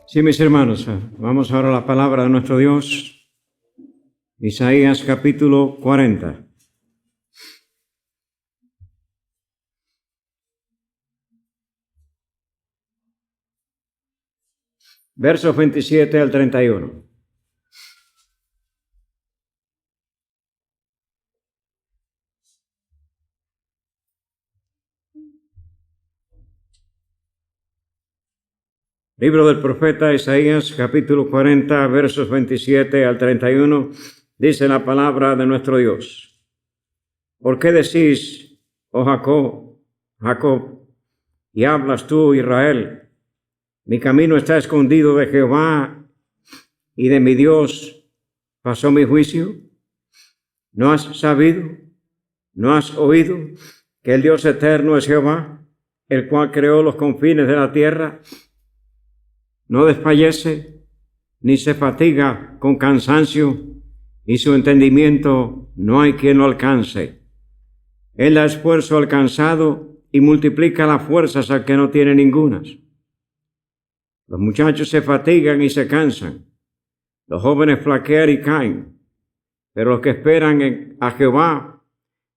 Sí, mis hermanos, vamos ahora a la palabra de nuestro Dios, Isaías capítulo 40. Versos 27 al 31. Libro del profeta Isaías, capítulo 40, versos 27 al 31, dice la palabra de nuestro Dios. ¿Por qué decís, oh Jacob, Jacob, y hablas tú, Israel? Mi camino está escondido de Jehová, y de mi Dios pasó mi juicio. ¿No has sabido, no has oído que el Dios eterno es Jehová, el cual creó los confines de la tierra? No desfallece, ni se fatiga con cansancio, y su entendimiento no hay quien lo alcance. Él da esfuerzo al cansado y multiplica las fuerzas al que no tiene ningunas. Los muchachos se fatigan y se cansan, los jóvenes flaquean y caen, pero los que esperan a Jehová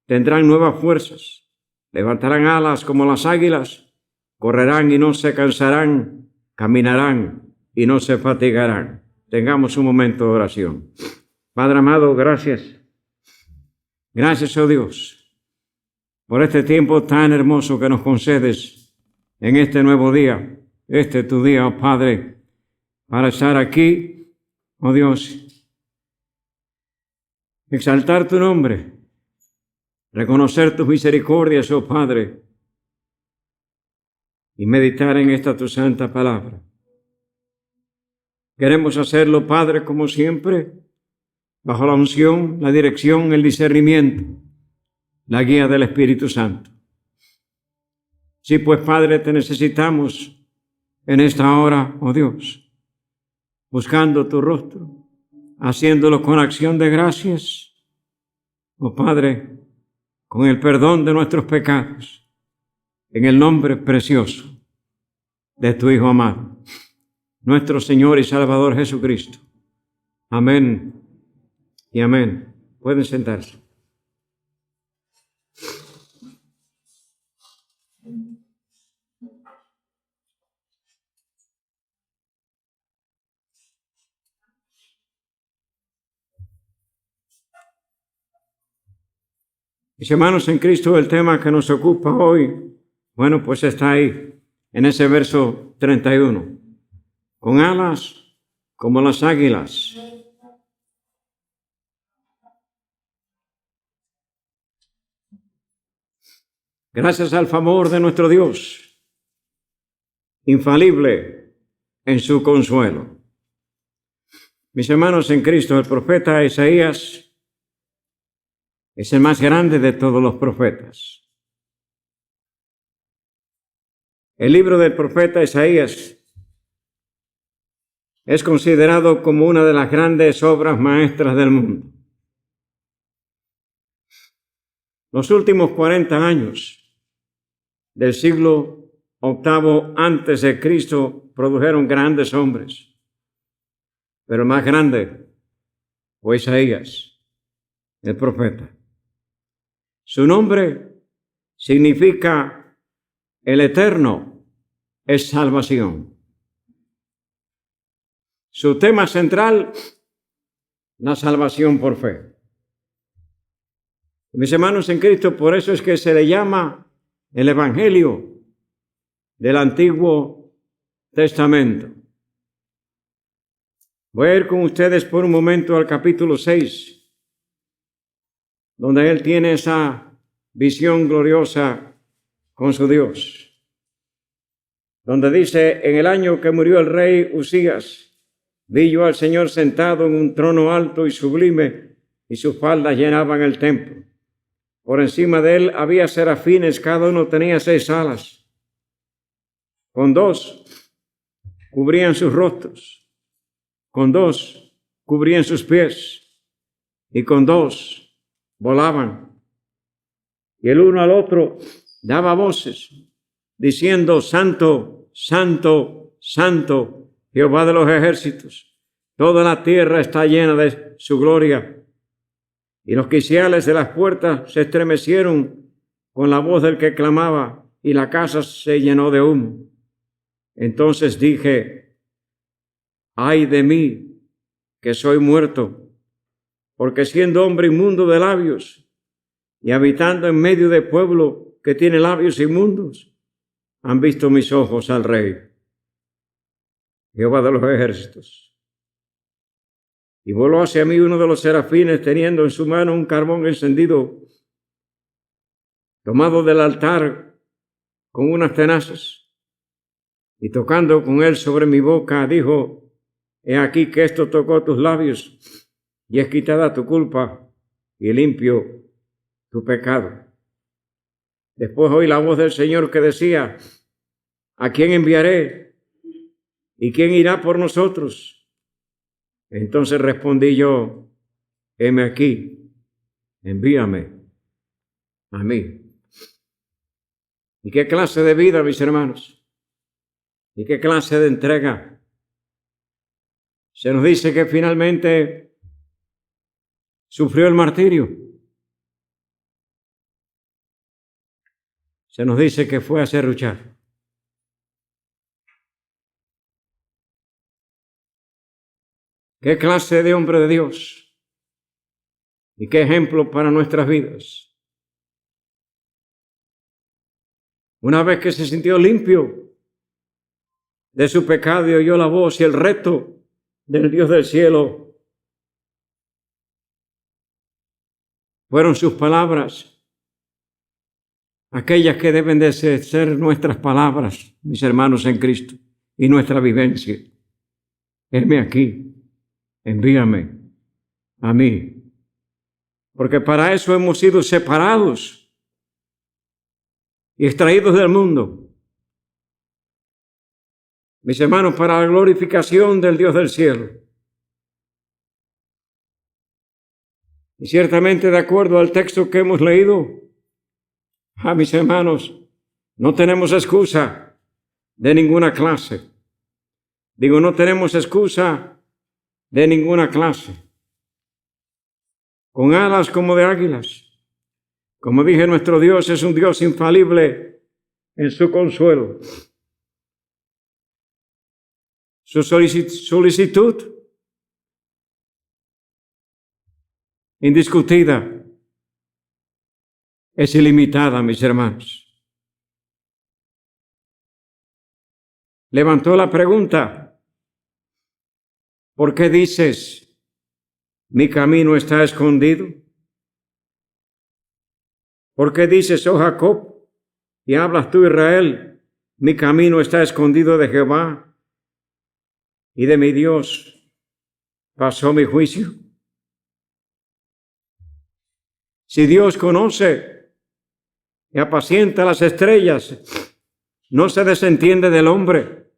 tendrán nuevas fuerzas, levantarán alas como las águilas, correrán y no se cansarán, caminarán y no se fatigarán. Tengamos un momento de oración. Padre amado, gracias. Gracias, oh Dios, por este tiempo tan hermoso que nos concedes en este nuevo día. Este es tu día, oh Padre, para estar aquí, oh Dios, exaltar tu nombre, reconocer tus misericordias, oh Padre, y meditar en esta tu santa palabra. Queremos hacerlo, Padre, como siempre, bajo la unción, la dirección, el discernimiento, la guía del Espíritu Santo. Sí, pues, Padre, te necesitamos en esta hora, oh Dios, buscando tu rostro, haciéndolo con acción de gracias, oh Padre, con el perdón de nuestros pecados, en el nombre precioso de tu Hijo amado, nuestro Señor y Salvador Jesucristo. Amén y amén. Pueden sentarse. Mis hermanos en Cristo, el tema que nos ocupa hoy, bueno, pues está ahí, en ese verso 31. Con alas como las águilas. Gracias al favor de nuestro Dios, infalible en su consuelo. Mis hermanos en Cristo, el profeta Isaías es el más grande de todos los profetas. El libro del profeta Isaías es considerado como una de las grandes obras maestras del mundo. Los últimos 40 años del siglo VIII antes de Cristo produjeron grandes hombres, pero el más grande fue Isaías, el profeta. Su nombre significa el eterno es salvación. Su tema central, la salvación por fe. Mis hermanos en Cristo, por eso es que se le llama el Evangelio del Antiguo Testamento. Voy a ir con ustedes por un momento al capítulo 6, donde él tiene esa visión gloriosa con su Dios, donde dice: en el año que murió el rey Usías, vi yo al Señor sentado en un trono alto y sublime, y sus faldas llenaban el templo. Por encima de él había serafines, cada uno tenía 6 alas. Con 2 cubrían sus rostros, con 2 cubrían sus pies, y con 2 volaban. y el uno al otro daba voces, diciendo: Santo, Santo, Santo, Jehová de los ejércitos. Toda la tierra está llena de su gloria. Y los quiciales de las puertas se estremecieron con la voz del que clamaba, y la casa se llenó de humo. Entonces dije: ay de mí, que soy muerto, porque siendo hombre inmundo de labios y habitando en medio de pueblo que tiene labios inmundos, han visto mis ojos al Rey, Jehová de los ejércitos. Y voló hacia mí uno de los serafines, teniendo en su mano un carbón encendido, tomado del altar con unas tenazas, y tocando con él sobre mi boca, dijo: he aquí que esto tocó tus labios, y es quitada tu culpa, y limpio tu pecado. Después oí la voz del Señor que decía: ¿a quién enviaré? ¿Y quién irá por nosotros? Entonces respondí yo: heme aquí, envíame a mí. ¿Y qué clase de vida, mis hermanos? ¿Y qué clase de entrega? Se nos dice que finalmente sufrió el martirio. Se nos dice que fue a serruchar. ¿Qué clase de hombre de Dios? ¿Y qué ejemplo para nuestras vidas? Una vez que se sintió limpio de su pecado y oyó la voz y el reto del Dios del cielo, fueron sus palabras, aquellas que deben de ser nuestras palabras, mis hermanos en Cristo, y nuestra vivencia. Heme aquí, envíame a mí, porque para eso hemos sido separados y extraídos del mundo. Mis hermanos, para la glorificación del Dios del cielo. Y ciertamente, de acuerdo al texto que hemos leído, mis hermanos, no tenemos excusa de ninguna clase. Digo, no tenemos excusa de ninguna clase. Con alas como de águilas. Como dije, nuestro Dios es un Dios infalible en su consuelo. Su solicitud indiscutida es ilimitada, mis hermanos. Levantó la pregunta: ¿por qué dices, mi camino está escondido? ¿Por qué dices, oh Jacob, y hablas tú, Israel, mi camino está escondido de Jehová, y de mi Dios pasó mi juicio? Si Dios conoce y apacienta las estrellas, no se desentiende del hombre,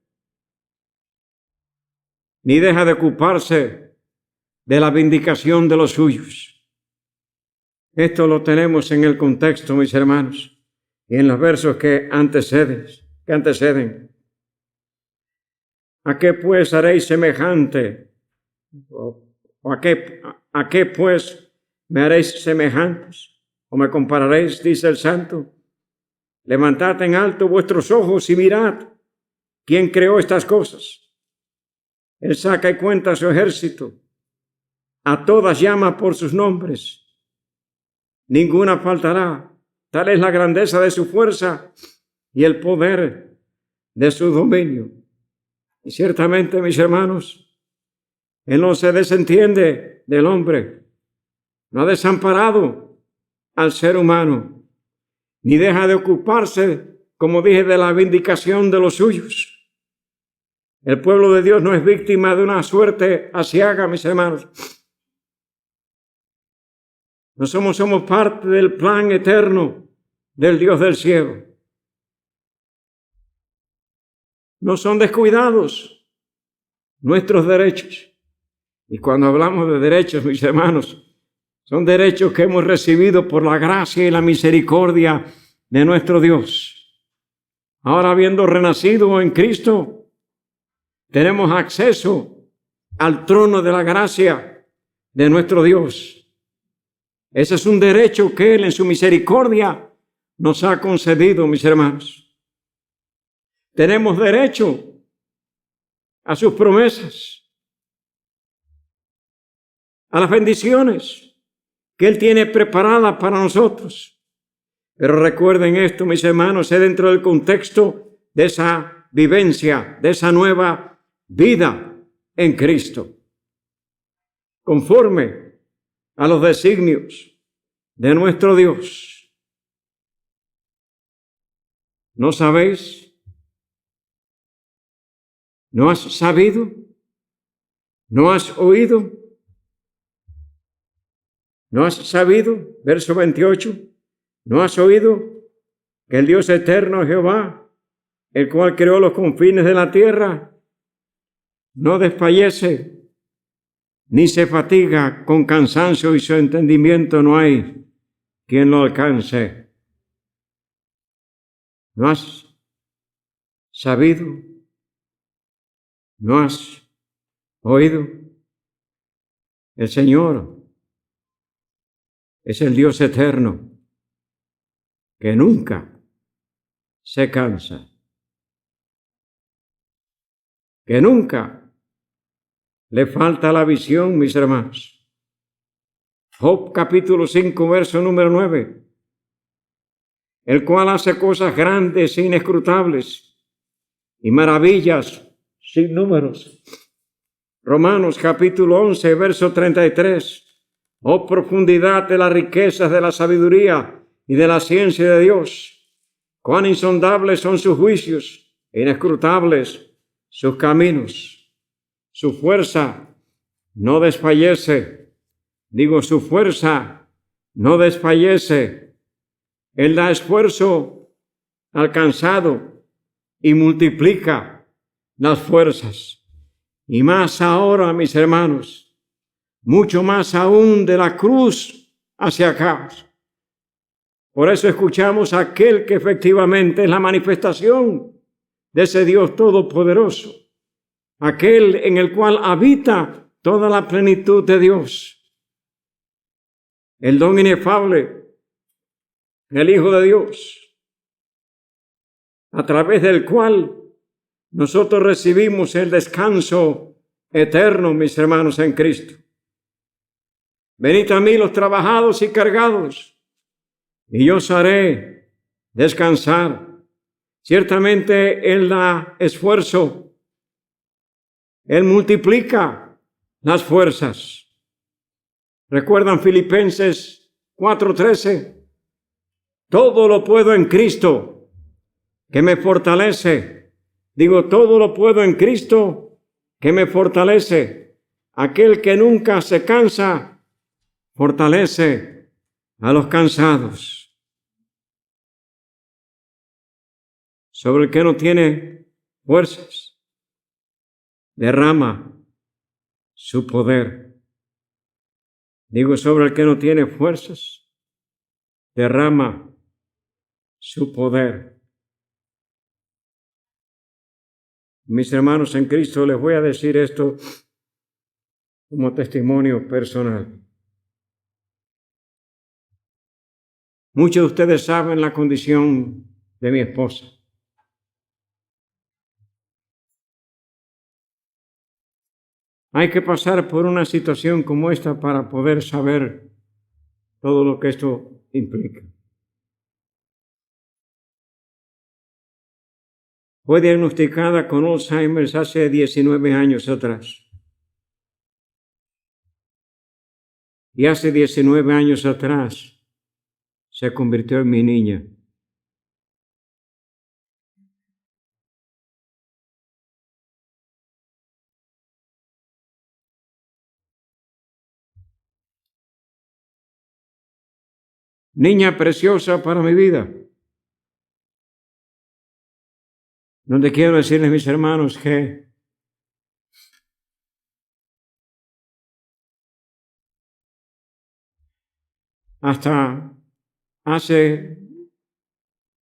ni deja de ocuparse de la vindicación de los suyos. Esto lo tenemos en el contexto, mis hermanos, y en los versos que anteceden. ¿A qué pues haréis semejante? ¿A qué pues me haréis semejantes? ¿O me compararéis? Dice el Santo. Levantad en alto vuestros ojos y mirad quién creó estas cosas. Él saca y cuenta a su ejército. A todas llama por sus nombres. Ninguna faltará. Tal es la grandeza de su fuerza y el poder de su dominio. Y ciertamente, mis hermanos, Él no se desentiende del hombre. No ha desamparado al ser humano, ni deja de ocuparse, como dije, de la vindicación de los suyos. El pueblo de Dios no es víctima de una suerte aciaga, mis hermanos. No somos parte del plan eterno del Dios del cielo. No son descuidados nuestros derechos. Y cuando hablamos de derechos, mis hermanos, Son derechos que hemos recibido por la gracia y la misericordia de nuestro Dios. Ahora, habiendo renacido en Cristo, tenemos acceso al trono de la gracia de nuestro Dios. Ese es un derecho que Él en su misericordia nos ha concedido, mis hermanos. Tenemos derecho a sus promesas, a las bendiciones que Él tiene preparadas para nosotros. Pero recuerden esto, mis hermanos, es dentro del contexto de esa vivencia, de esa nueva vida en Cristo, conforme a los designios de nuestro Dios. ¿No sabéis? ¿No has sabido? ¿No has oído? ¿No has sabido? Verso 28. ¿No has oído que el Dios eterno Jehová, el cual creó los confines de la tierra, no desfallece ni se fatiga con cansancio y su entendimiento no hay quien lo alcance? ¿No has sabido? ¿No has oído? El Señor es el Dios eterno que nunca se cansa, que nunca le falta la visión, mis hermanos. Job capítulo 5, verso número 9. El cual hace cosas grandes e inescrutables y maravillas sin números. Romanos capítulo 11, verso 33. Oh profundidad de las riquezas de la sabiduría y de la ciencia de Dios. Cuán insondables son sus juicios, inescrutables sus caminos. Su fuerza no desfallece. Digo, su fuerza no desfallece. Él da esfuerzo al cansado y multiplica las fuerzas. Y más ahora, mis hermanos, mucho más aún de la cruz hacia acá. Por eso escuchamos a aquel que efectivamente es la manifestación de ese Dios todopoderoso, aquel en el cual habita toda la plenitud de Dios, el don inefable, el Hijo de Dios, a través del cual nosotros recibimos el descanso eterno, mis hermanos, en Cristo. Venid a mí los trabajados y cargados, y yo os haré descansar. Ciertamente Él da esfuerzo, Él multiplica las fuerzas. ¿Recuerdan Filipenses 4:13? Todo lo puedo en Cristo, que me fortalece. Digo, todo lo puedo en Cristo, que me fortalece. Aquel que nunca se cansa, fortalece a los cansados. Sobre el que no tiene fuerzas, derrama su poder. Digo, sobre el que no tiene fuerzas, derrama su poder. Mis hermanos en Cristo, les voy a decir esto como testimonio personal. Muchos de ustedes saben la condición de mi esposa. Hay que pasar por una situación como esta para poder saber todo lo que esto implica. Fue diagnosticada con Alzheimer hace 19 años atrás. Y hace 19 años atrás se convirtió en mi niña. Niña preciosa para mi vida. Donde quiero decirles, mis hermanos, que hasta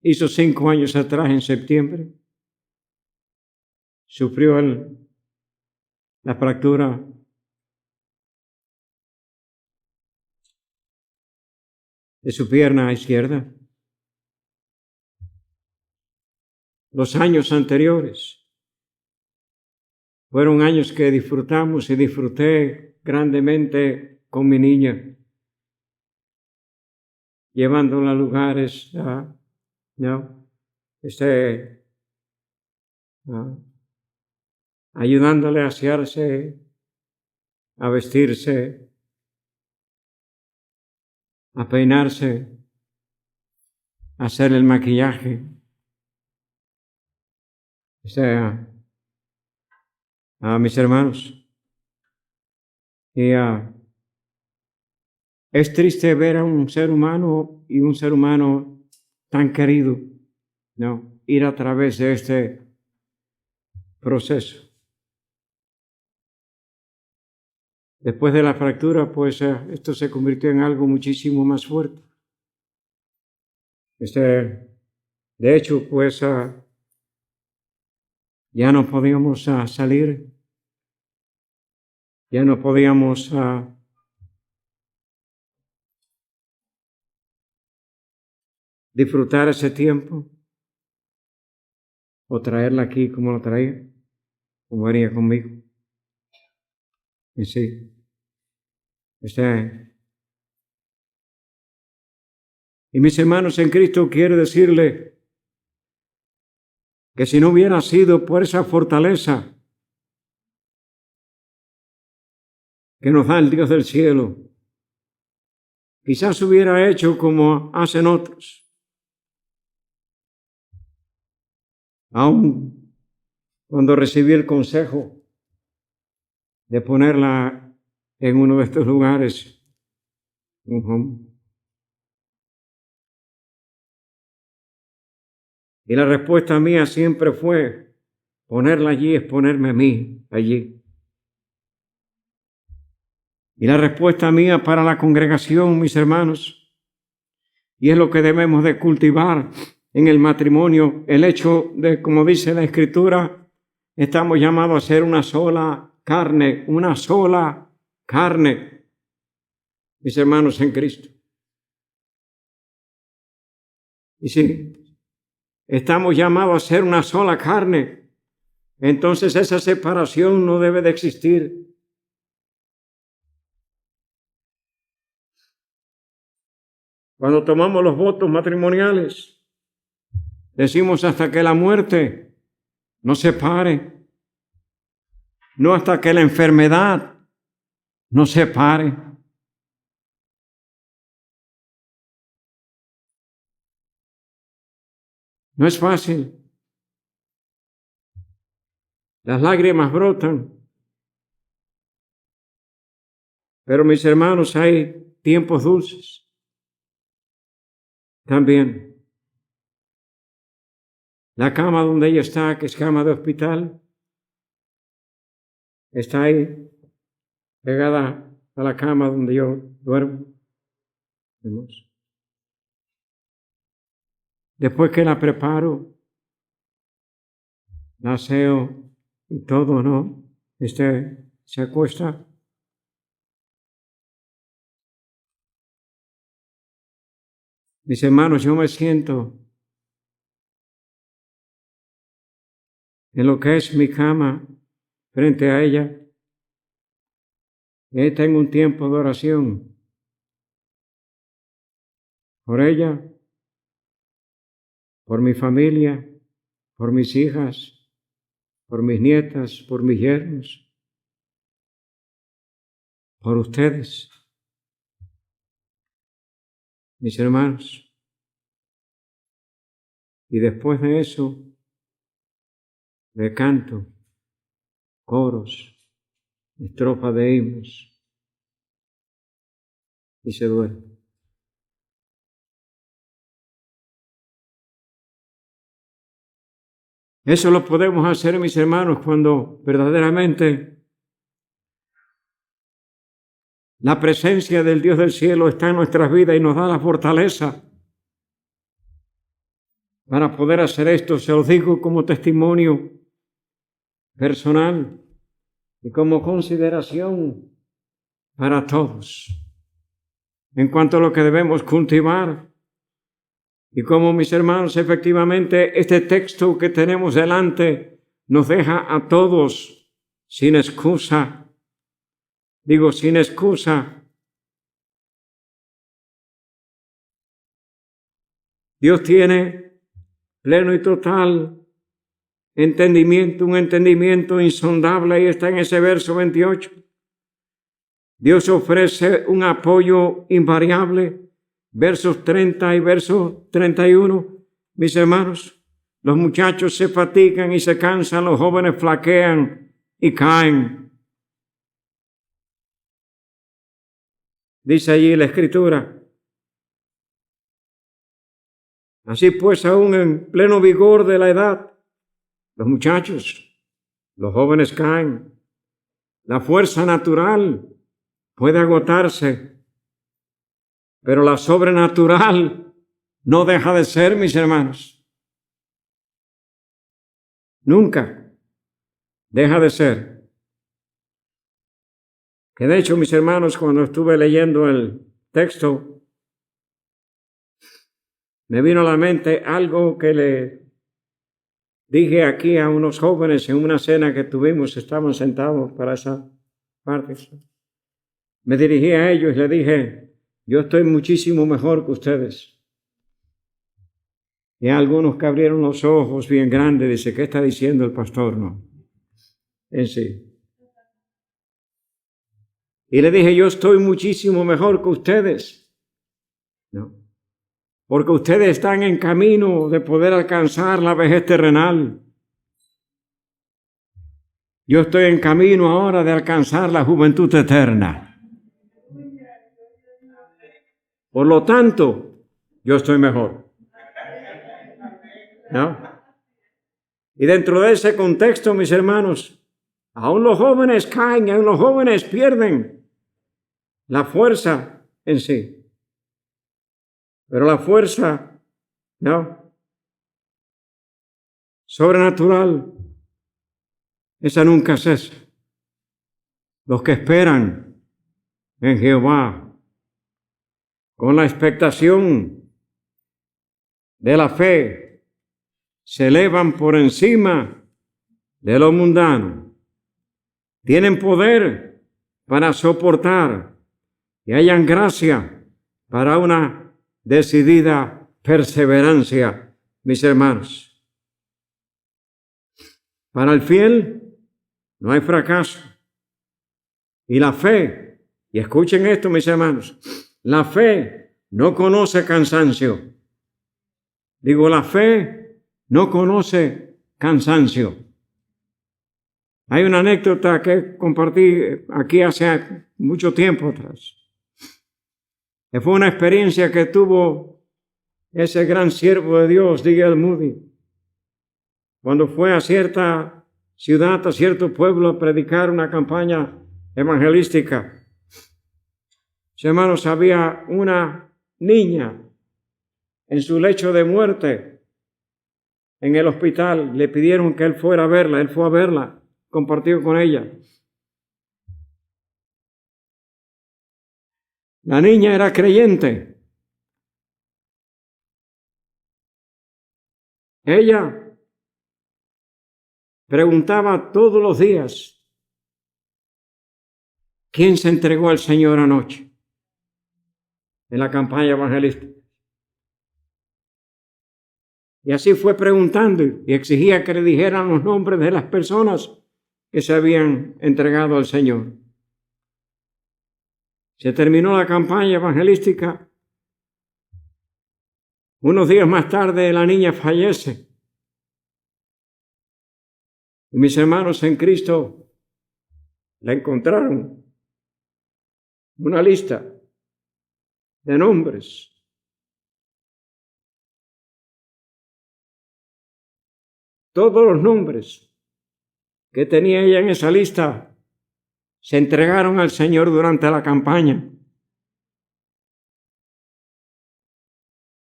hizo 5 años atrás, en septiembre, sufrió la fractura de su pierna izquierda. Los años anteriores fueron años que disfrutamos y disfruté grandemente con mi niña, llevándola a lugares, ayudándole a asearse, a vestirse, a peinarse, a hacer el maquillaje. A mis hermanos. Y es triste ver a un ser humano y un ser humano tan querido, ir a través de este proceso. Después de la fractura, pues esto se convirtió en algo muchísimo más fuerte. De hecho, pues ya no podíamos salir, ya no podíamos disfrutar ese tiempo o traerla aquí como lo traía, como venía conmigo. Y sí, y mis hermanos en Cristo, quiero decirle que si no hubiera sido por esa fortaleza que nos da el Dios del cielo, quizás hubiera hecho como hacen otros. Aún cuando recibí el consejo de ponerla en uno de estos lugares, y la respuesta mía siempre fue: ponerla allí es ponerme a mí allí. Y la respuesta mía para la congregación, mis hermanos, y es lo que debemos de cultivar en el matrimonio, el hecho de, como dice la Escritura, estamos llamados a ser una sola carne, mis hermanos en Cristo. Y si estamos llamados a ser una sola carne, entonces esa separación no debe de existir. Cuando tomamos los votos matrimoniales, decimos hasta que la muerte nos separe, no hasta que la enfermedad nos separe. No es fácil. Las lágrimas brotan. Pero mis hermanos, hay tiempos dulces también. La cama donde ella está, que es cama de hospital, está ahí pegada a la cama donde yo duermo. Después que la preparo, la aseo y todo, ¿no? Se acuesta. Mis hermanos, yo me siento en lo que es mi cama frente a ella. Y ahí tengo un tiempo de oración por ella, por mi familia, por mis hijas, por mis nietas, por mis yernos, por ustedes, mis hermanos. Y después de eso, le canto coros, estrofas de himnos, y se duerme. Eso lo podemos hacer, mis hermanos, cuando verdaderamente La presencia del Dios del cielo está en nuestras vidas y nos da la fortaleza para poder hacer esto. Se los digo como testimonio personal y como consideración para todos en cuanto a lo que debemos cultivar. Y como mis hermanos, efectivamente, este texto que tenemos delante nos deja a todos sin excusa. Digo, sin excusa. Dios tiene pleno y total entendimiento, un entendimiento insondable, ahí está en ese verso 28. Dios ofrece un apoyo invariable. Versos 30 y verso 31, mis hermanos, los muchachos se fatigan y se cansan, los jóvenes flaquean y caen. Dice allí la Escritura. Así pues, aún en pleno vigor de la edad, los muchachos, los jóvenes caen. La fuerza natural puede agotarse, pero la sobrenatural no deja de ser, mis hermanos. Nunca deja de ser. Que de hecho, mis hermanos, cuando estuve leyendo el texto, me vino a la mente algo que le dije aquí a unos jóvenes en una cena que tuvimos, estaban sentados para esa parte. Me dirigí a ellos y le dije, yo estoy muchísimo mejor que ustedes. Y algunos que abrieron los ojos bien grandes, dice, ¿qué está diciendo el pastor? No. En sí. Y le dije, yo estoy muchísimo mejor que ustedes. No. Porque ustedes están en camino de poder alcanzar la vejez terrenal. Yo estoy en camino ahora de alcanzar la juventud eterna. Por lo tanto, yo estoy mejor. ¿No? Y dentro de ese contexto, mis hermanos, aún los jóvenes caen, aún los jóvenes pierden la fuerza en sí. Pero la fuerza, ¿no?, sobrenatural, esa nunca cesa. Los que esperan en Jehová, con la expectación de la fe, se elevan por encima de lo mundano. Tienen poder para soportar y hayan gracia para una decidida perseverancia, mis hermanos. Para el fiel no hay fracaso. Y la fe, y escuchen esto, mis hermanos, la fe no conoce cansancio. Digo, la fe no conoce cansancio. Hay una anécdota que compartí aquí hace mucho tiempo atrás. Que fue una experiencia que tuvo ese gran siervo de Dios, D.L. Moody, cuando fue a cierta ciudad, a cierto pueblo, a predicar una campaña evangelística. Hermanos, había una niña en su lecho de muerte en el hospital. Le pidieron que él fuera a verla. Él fue a verla, compartió con ella. La niña era creyente. Ella preguntaba todos los días, ¿quién se entregó al Señor anoche en la campaña evangelística? Y así fue preguntando y exigía que le dijeran los nombres de las personas que se habían entregado al Señor. Se terminó la campaña evangelística. Unos días más tarde la niña fallece. Y mis hermanos en Cristo la encontraron. Una lista de nombres. Todos los nombres que tenía ella en esa lista se entregaron al Señor durante la campaña.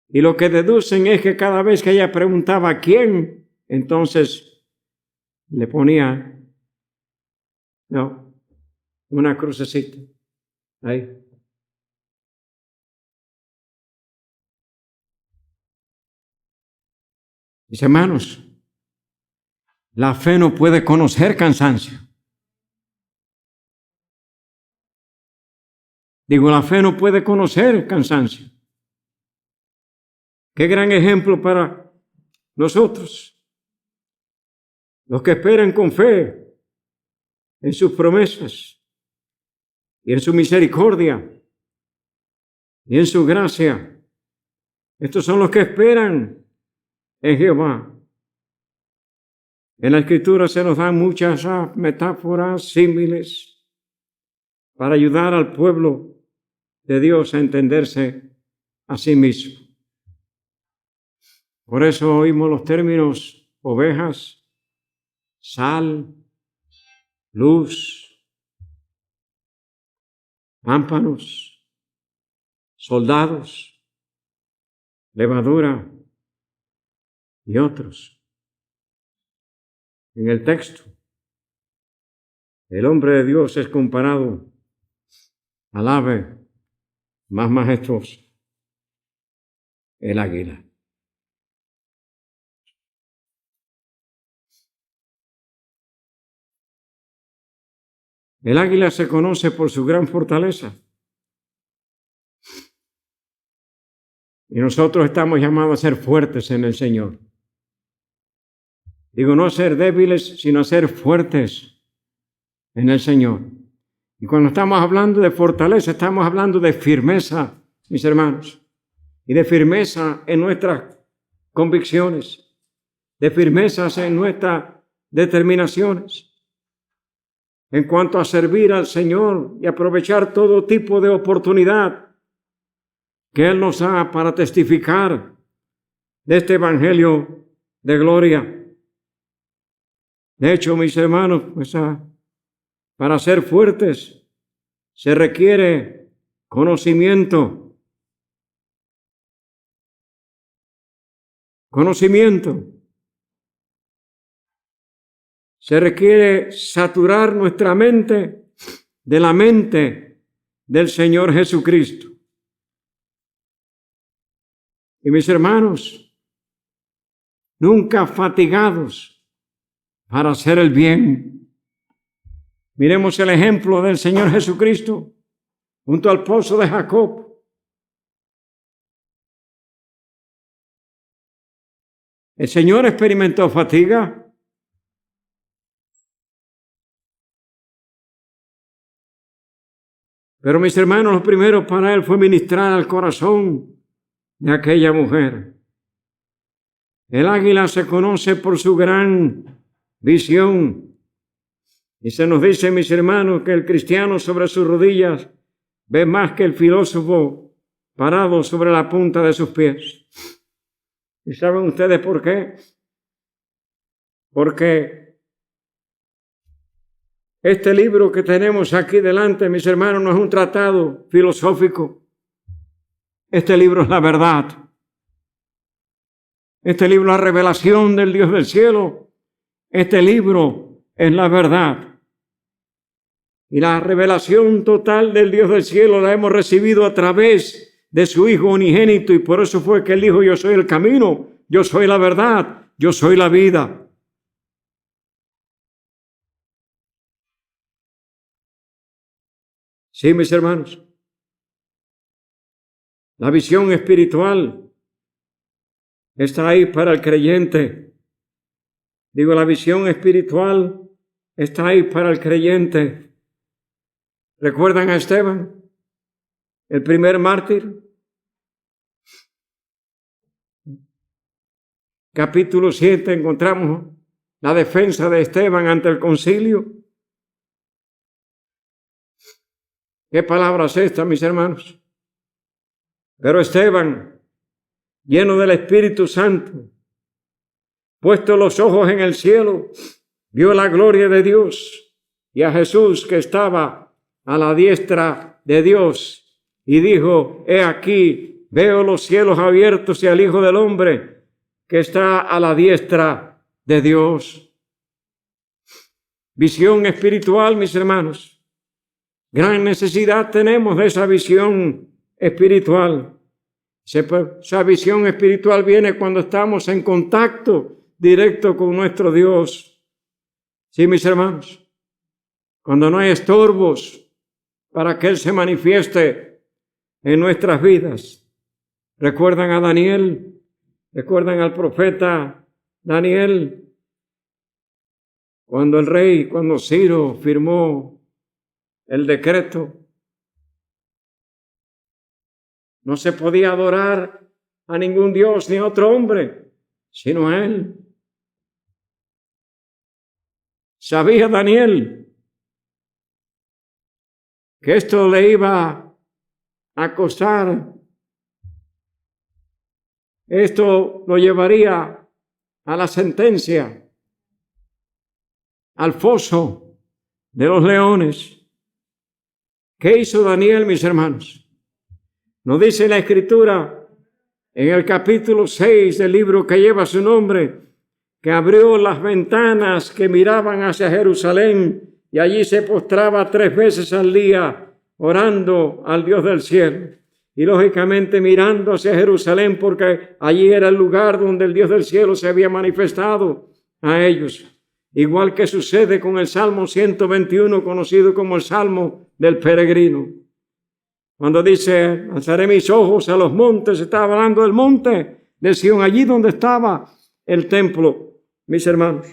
Y lo que deducen es que cada vez que ella preguntaba ¿quién? Entonces le ponía una crucecita ahí. Mis hermanos, la fe no puede conocer cansancio. Digo, la fe no puede conocer cansancio. Qué gran ejemplo para nosotros, los que esperan con fe en sus promesas y en su misericordia y en su gracia. Estos son los que esperan en Jehová. En la Escritura se nos dan muchas metáforas, símiles, para ayudar al pueblo de Dios a entenderse a sí mismo. Por eso oímos los términos ovejas, sal, luz, pámpanos, soldados, levadura y otros. En el texto, el hombre de Dios es comparado al ave más majestuoso, el águila. El águila se conoce por su gran fortaleza. Y nosotros estamos llamados a ser fuertes en el Señor. Digo, no a ser débiles, sino a ser fuertes en el Señor. Y cuando estamos hablando de fortaleza, estamos hablando de firmeza, mis hermanos. Y de firmeza en nuestras convicciones. De firmezas en nuestras determinaciones. En cuanto a servir al Señor y aprovechar todo tipo de oportunidad que Él nos da para testificar de este evangelio de gloria. De hecho, mis hermanos, pues, para ser fuertes se requiere conocimiento. Se requiere saturar nuestra mente de la mente del Señor Jesucristo. Y mis hermanos, nunca fatigados para hacer el bien. Miremos el ejemplo del Señor Jesucristo junto al pozo de Jacob. El Señor experimentó fatiga. Pero mis hermanos, lo primero para Él fue ministrar al corazón de aquella mujer. El águila se conoce por su gran visión. Y se nos dice, mis hermanos, que el cristiano sobre sus rodillas ve más que el filósofo parado sobre la punta de sus pies. ¿Y saben ustedes por qué? Porque este libro que tenemos aquí delante, mis hermanos, no es un tratado filosófico. Este libro es la verdad. Este libro es la revelación del Dios del cielo. Este libro es la verdad. Y la revelación total del Dios del cielo la hemos recibido a través de su Hijo unigénito. Y por eso fue que Él dijo, yo soy el camino, yo soy la verdad, yo soy la vida. Sí, mis hermanos. La visión espiritual está ahí para el creyente. Digo, la visión espiritual está ahí para el creyente. ¿Recuerdan a Esteban, el primer mártir? Capítulo 7 encontramos la defensa de Esteban ante el concilio. ¿Qué palabra es esta, mis hermanos? Pero Esteban, lleno del Espíritu Santo, puesto los ojos en el cielo, vio la gloria de Dios y a Jesús que estaba a la diestra de Dios, y dijo: he aquí, veo los cielos abiertos y al Hijo del Hombre que está a la diestra de Dios. Visión espiritual, mis hermanos. Gran necesidad tenemos de esa visión espiritual. Esa visión espiritual viene cuando estamos en contacto directo con nuestro Dios. Sí, mis hermanos. Cuando no hay estorbos para que Él se manifieste en nuestras vidas. ¿Recuerdan a Daniel? ¿Recuerdan al profeta Daniel? Cuando Ciro firmó el decreto, no se podía adorar a ningún Dios ni a otro hombre, sino a Él. Sabía Daniel que esto le iba a costar. Esto lo llevaría a la sentencia, al foso de los leones. ¿Qué hizo Daniel, mis hermanos? Nos dice la Escritura en el capítulo 6 del libro que lleva su nombre, que abrió las ventanas que miraban hacia Jerusalén y allí se postraba 3 veces al día orando al Dios del cielo. Y lógicamente mirando hacia Jerusalén, porque allí era el lugar donde el Dios del cielo se había manifestado a ellos. Igual que sucede con el Salmo 121, conocido como el Salmo del Peregrino. Cuando dice: alzaré mis ojos a los montes, estaba hablando del monte de Sión, allí donde estaba el templo, mis hermanos.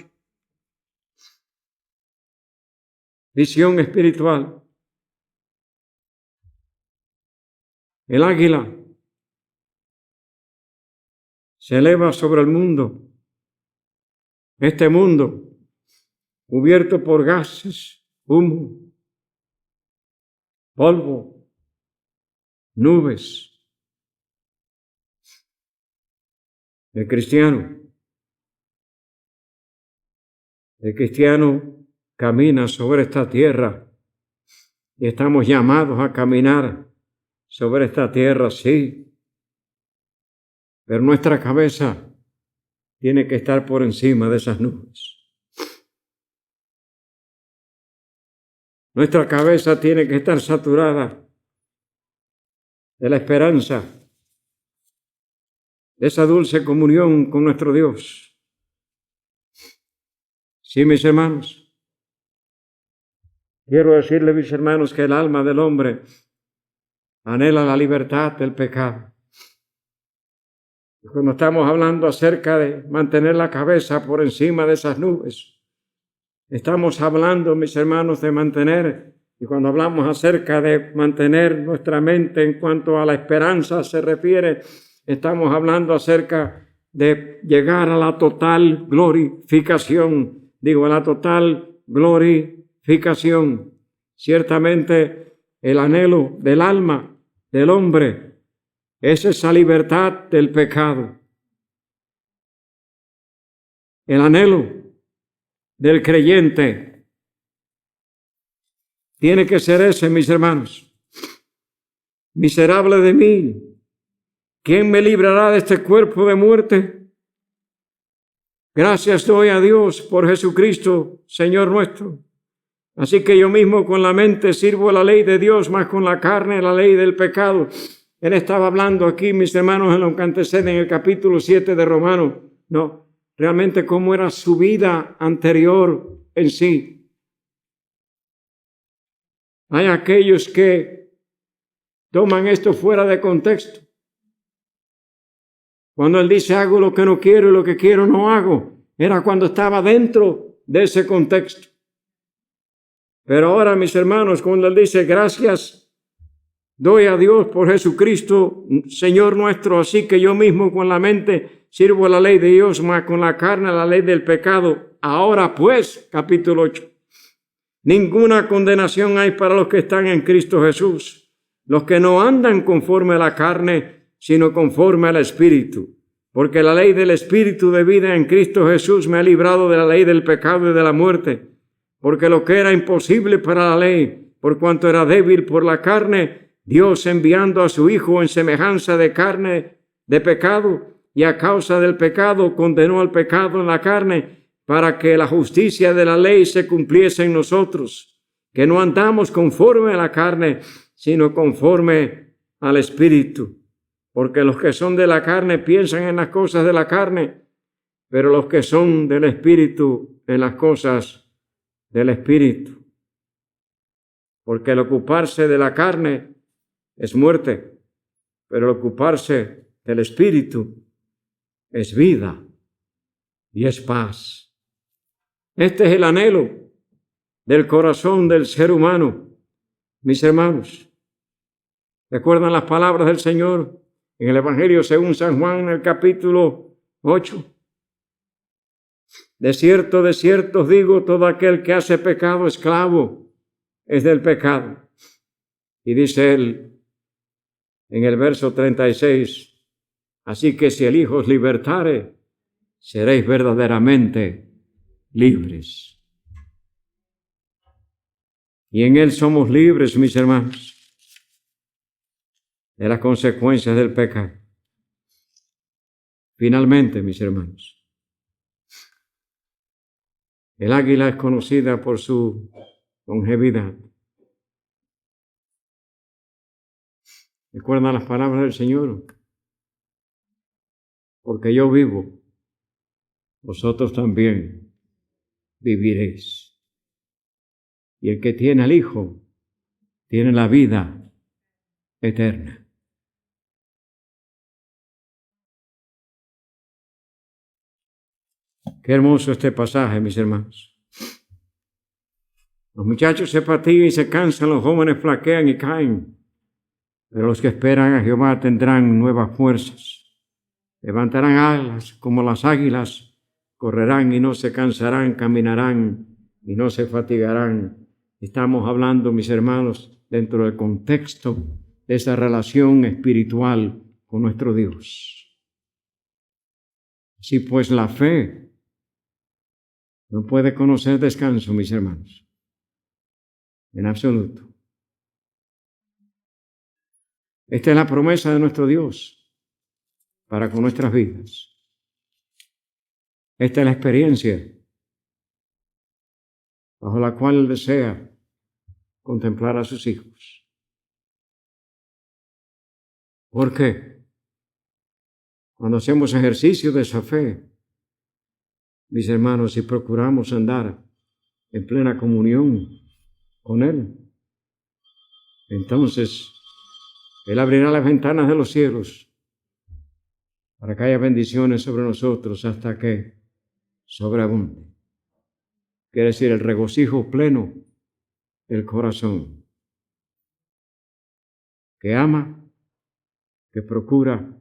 Visión espiritual. El águila se eleva sobre el mundo. Este mundo cubierto por gases, humo, polvo, nubes. El cristiano camina sobre esta tierra y estamos llamados a caminar sobre esta tierra, sí, pero nuestra cabeza tiene que estar por encima de esas nubes. Nuestra cabeza tiene que estar saturada de la esperanza, de esa dulce comunión con nuestro Dios. Sí, mis hermanos, quiero decirle, mis hermanos, que el alma del hombre anhela la libertad del pecado. Y cuando estamos hablando acerca de mantener la cabeza por encima de esas nubes, estamos hablando, mis hermanos, de mantener, y cuando hablamos acerca de mantener nuestra mente en cuanto a la esperanza se refiere, estamos hablando acerca de llegar a la total glorificación. Digo, a la total glorificación. Ciertamente el anhelo del alma del hombre es esa libertad del pecado. El anhelo del creyente tiene que ser ese, mis hermanos. Miserable de mí, ¿quién me librará de este cuerpo de muerte? Gracias doy a Dios por Jesucristo, Señor nuestro. Así que yo mismo con la mente sirvo la ley de Dios, más con la carne la ley del pecado. Él estaba hablando aquí, mis hermanos, en lo que antecede en el capítulo 7 de Romanos. No, realmente cómo era su vida anterior en sí. Hay aquellos que toman esto fuera de contexto. Cuando él dice hago lo que no quiero y lo que quiero no hago, era cuando estaba dentro de ese contexto. Pero ahora, mis hermanos, cuando él dice gracias doy a Dios por Jesucristo, Señor nuestro, así que yo mismo con la mente sirvo la ley de Dios, más con la carne la ley del pecado. Ahora pues, capítulo 8, ninguna condenación hay para los que están en Cristo Jesús, los que no andan conforme a la carne, sino conforme al Espíritu. Porque la ley del Espíritu de vida en Cristo Jesús me ha librado de la ley del pecado y de la muerte. porque lo que era imposible para la ley, por cuanto era débil por la carne, Dios enviando a su Hijo en semejanza de carne de pecado, y a causa del pecado condenó al pecado en la carne, para que la justicia de la ley se cumpliese en nosotros, que no andamos conforme a la carne, sino conforme al Espíritu. Porque los que son de la carne piensan en las cosas de la carne, pero los que son del Espíritu en las cosas del Espíritu. Porque el ocuparse de la carne es muerte, pero el ocuparse del Espíritu es vida y es paz. Este es el anhelo del corazón del ser humano, mis hermanos. ¿Recuerdan las palabras del Señor en el Evangelio según San Juan, en el capítulo 8? De cierto os digo, todo aquel que hace pecado, esclavo es del pecado. Y dice él en el verso 36, así que si el Hijo os libertare, seréis verdaderamente libres. Y en él somos libres, mis hermanos, de las consecuencias del pecado. Finalmente, mis hermanos, el águila es conocida por su longevidad. ¿Recuerdan las palabras del Señor? Porque yo vivo, vosotros también viviréis. Y el que tiene al Hijo, tiene la vida eterna. Qué hermoso este pasaje, mis hermanos. Los muchachos se fatigan y se cansan, los jóvenes flaquean y caen, pero los que esperan a Jehová tendrán nuevas fuerzas. Levantarán alas como las águilas, correrán y no se cansarán, caminarán y no se fatigarán. Estamos hablando, mis hermanos, dentro del contexto de esa relación espiritual con nuestro Dios. Así pues, la fe no puede conocer descanso, mis hermanos, en absoluto. Esta es la promesa de nuestro Dios para con nuestras vidas. Esta es la experiencia bajo la cual Él desea contemplar a sus hijos. ¿Por qué? Cuando hacemos ejercicio de esa fe, mis hermanos, y procuramos andar en plena comunión con Él, entonces Él abrirá las ventanas de los cielos para que haya bendiciones sobre nosotros hasta que sobreabunde. Quiere decir el regocijo pleno del corazón, que ama, que procura,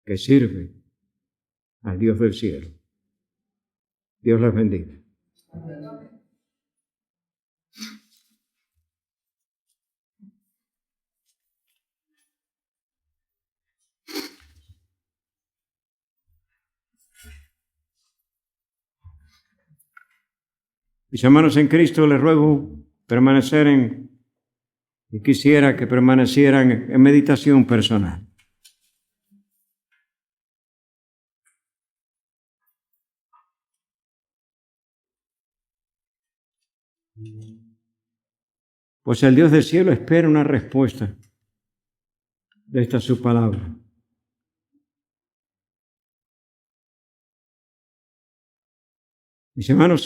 que sirve al Dios del cielo. Dios les bendiga. Mis hermanos en Cristo, les ruego permanecer y quisiera que permanecieran en meditación personal. Pues el Dios del cielo espera una respuesta de esta su palabra. Mis hermanos,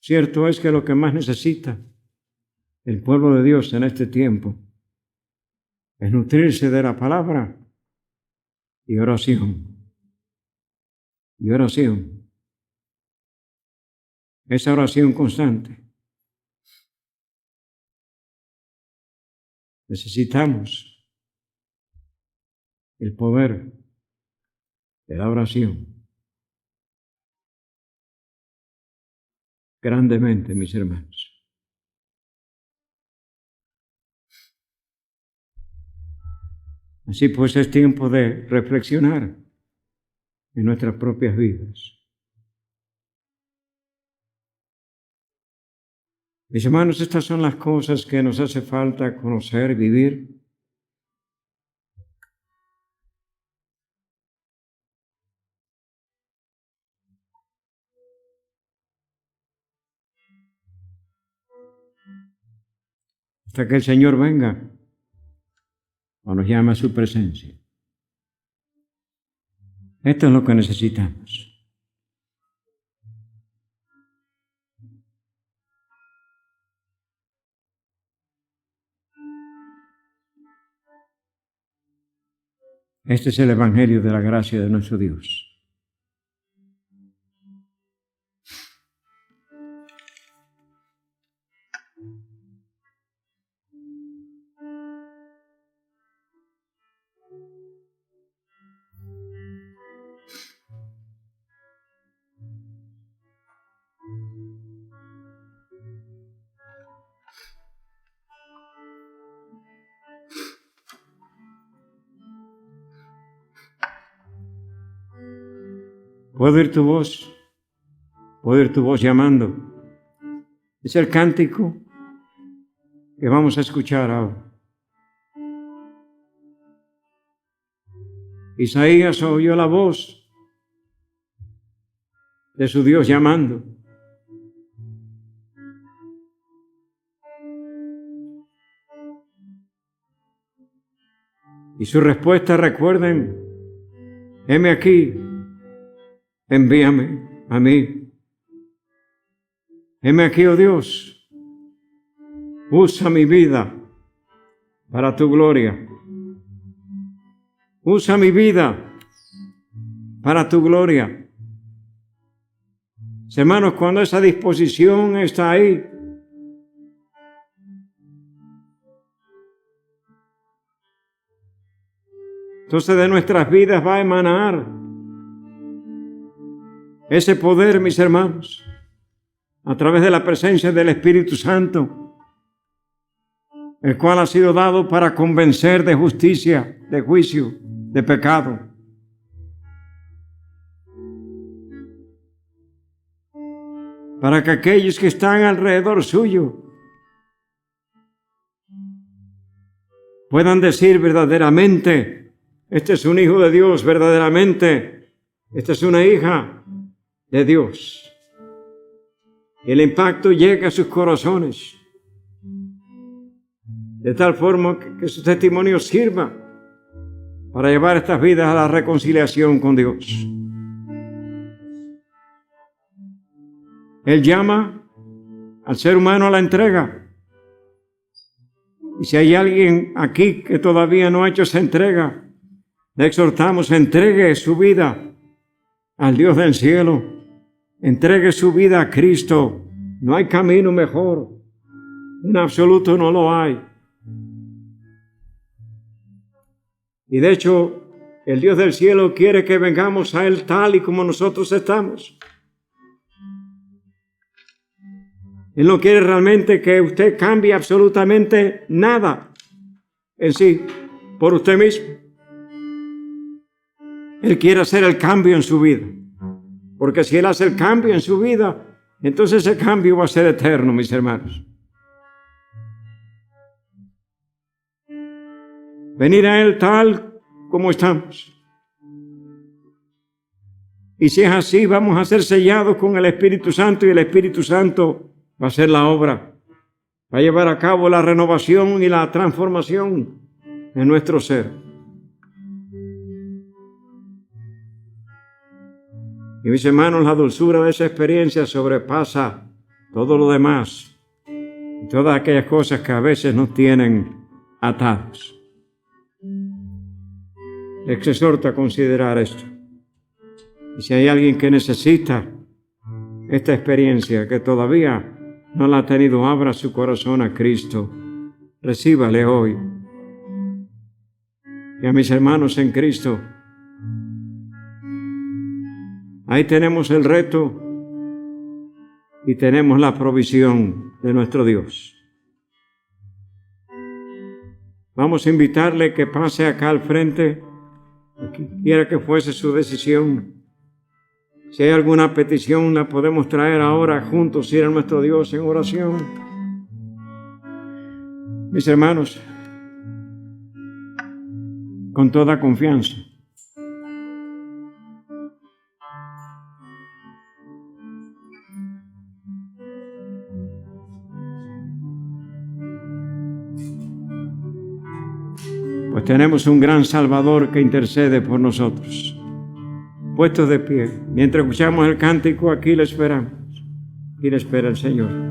cierto es que lo que más necesita el pueblo de Dios en este tiempo es nutrirse de la palabra y oración. Y oración. Esa oración constante. Necesitamos el poder de la oración. Grandemente, mis hermanos. Así pues es tiempo de reflexionar en nuestras propias vidas. Mis hermanos, estas son las cosas que nos hace falta conocer, vivir. Hasta que el Señor venga o nos llame a su presencia. Esto es lo que necesitamos. Este es el Evangelio de la gracia de nuestro Dios. ¿Puedo oír tu voz? ¿Puedo oír tu voz llamando? Es el cántico que vamos a escuchar ahora. Isaías oyó la voz de su Dios llamando. Y su respuesta, recuerden, heme aquí, envíame a mí. Heme aquí, oh Dios, usa mi vida para tu gloria. Usa mi vida para tu gloria. Hermanos, cuando esa disposición está ahí, entonces de nuestras vidas va a emanar ese poder, mis hermanos, a través de la presencia del Espíritu Santo, el cual ha sido dado para convencer de justicia, de juicio, de pecado. Para que aquellos que están alrededor suyo puedan decir verdaderamente, este es un hijo de Dios, verdaderamente, esta es una hija de Dios. Y el impacto llega a sus corazones, de tal forma que su testimonio sirva para llevar estas vidas a la reconciliación con Dios. Él llama al ser humano a la entrega. Y si hay alguien aquí que todavía no ha hecho esa entrega, le exhortamos, entregue su vida al Dios del cielo. Entregue su vida a Cristo. No hay camino mejor. En absoluto no lo hay. Y de hecho, el Dios del cielo quiere que vengamos a Él tal y como nosotros estamos. Él no quiere realmente que usted cambie absolutamente nada en sí, por usted mismo. Él quiere hacer el cambio en su vida. Porque si Él hace el cambio en su vida, entonces ese cambio va a ser eterno, mis hermanos. Venir a Él tal como estamos. Y si es así, vamos a ser sellados con el Espíritu Santo y el Espíritu Santo va a hacer la obra. Va a llevar a cabo la renovación y la transformación en nuestro ser. Y mis hermanos, la dulzura de esa experiencia sobrepasa todo lo demás. Y todas aquellas cosas que a veces nos tienen atados. Les exhorto a considerar esto. Y si hay alguien que necesita esta experiencia, que todavía no la ha tenido, abra su corazón a Cristo. Recíbale hoy. Y a mis hermanos en Cristo, ahí tenemos el reto y tenemos la provisión de nuestro Dios. Vamos a invitarle que pase acá al frente, quiera que fuese su decisión. Si hay alguna petición, la podemos traer ahora juntos, ir a nuestro Dios en oración. Mis hermanos, con toda confianza, pues tenemos un gran Salvador que intercede por nosotros. Puestos de pie, mientras escuchamos el cántico, aquí le esperamos. Aquí le espera el Señor.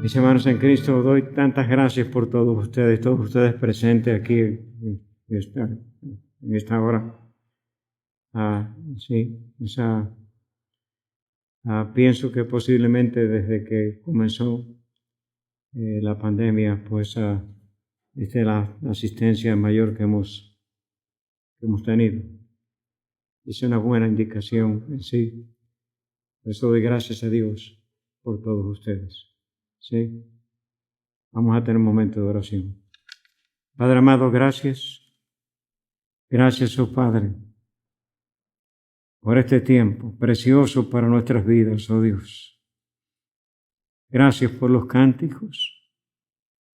Mis hermanos en Cristo, doy tantas gracias por todos ustedes presentes aquí en esta hora. Pienso que posiblemente desde que comenzó la pandemia, pues esta es la asistencia mayor que hemos tenido. Es una buena indicación en sí. Por eso doy gracias a Dios por todos ustedes. ¿Sí? Vamos a tener un momento de oración. Padre amado, gracias. Gracias, oh Padre, por este tiempo precioso para nuestras vidas, oh Dios. Gracias por los cánticos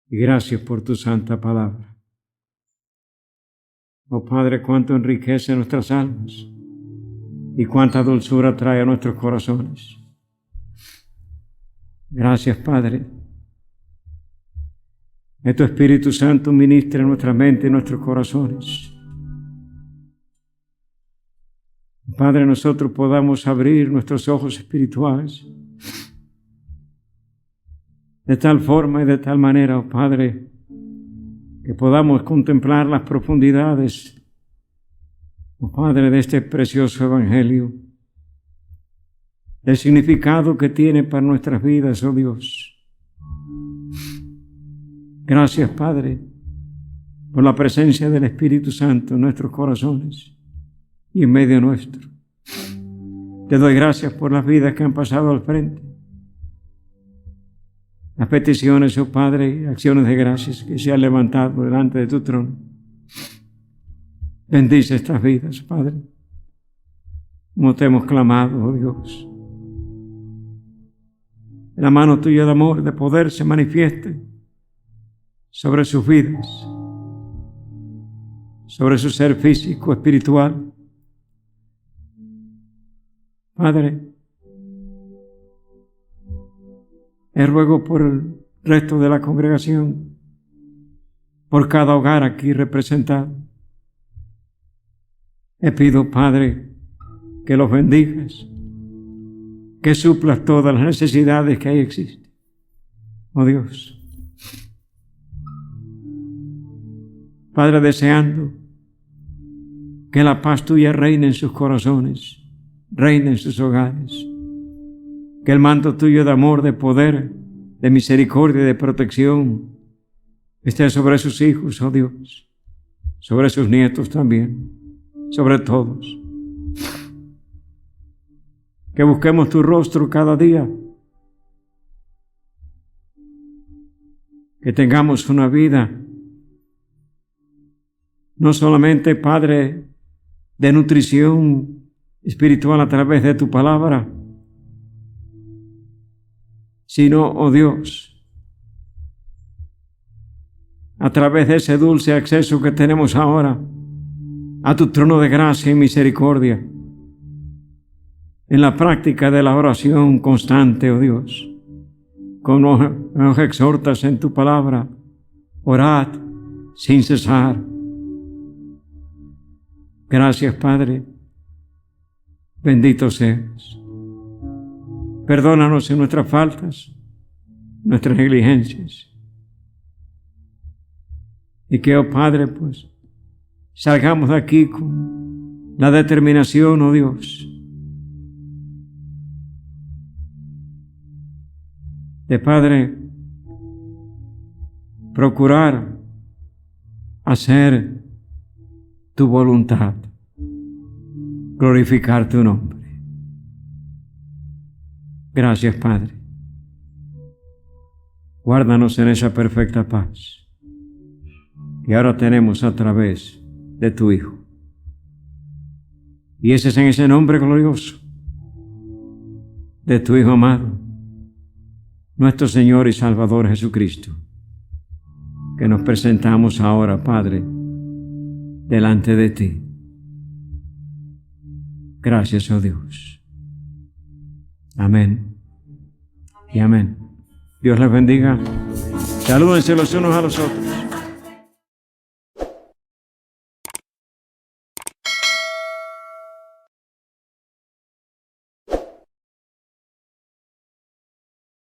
y gracias por tu santa palabra. Oh Padre, cuánto enriquece nuestras almas y cuánta dulzura trae a nuestros corazones. Gracias, Padre. Que tu Espíritu Santo ministre en nuestra mente y nuestros corazones. Padre, nosotros podamos abrir nuestros ojos espirituales de tal forma y de tal manera, oh Padre, que podamos contemplar las profundidades, oh Padre, de este precioso Evangelio, el significado que tiene para nuestras vidas, oh Dios. Gracias, Padre, por la presencia del Espíritu Santo en nuestros corazones y en medio nuestro. Te doy gracias por las vidas que han pasado al frente. Las peticiones, oh Padre, y acciones de gracias que se han levantado delante de tu trono. Bendice estas vidas, Padre, como te hemos clamado, oh Dios. La mano tuya de amor, de poder, se manifieste sobre sus vidas, sobre su ser físico, espiritual. Padre, ruego por el resto de la congregación, por cada hogar aquí representado. Pido, Padre, que los bendigas, que suplas todas las necesidades que ahí existen. Oh Dios. Padre, deseando que la paz tuya reine en sus corazones, reine en sus hogares, que el manto tuyo de amor, de poder, de misericordia y de protección esté sobre sus hijos, oh Dios, sobre sus nietos también, sobre todos. Que busquemos tu rostro cada día, que tengamos una vida no solamente, Padre, de nutrición espiritual a través de tu palabra, sino, oh Dios, a través de ese dulce acceso que tenemos ahora a tu trono de gracia y misericordia, en la práctica de la oración constante, oh Dios, como nos exhortas en tu palabra, orad sin cesar. Gracias, Padre. Bendito seas. Perdónanos en nuestras faltas, nuestras negligencias. Y que, oh Padre, pues, salgamos de aquí con la determinación, oh Dios, de, Padre, procurar hacer tu voluntad, glorificar tu nombre. Gracias, Padre. Guárdanos en esa perfecta paz que ahora tenemos a través de tu Hijo. Y ese es en ese nombre glorioso de tu Hijo amado, nuestro Señor y Salvador Jesucristo, que nos presentamos ahora, Padre, delante de ti. Gracias, oh Dios. Amén y amén. Dios les bendiga. Salúdense los unos a los otros.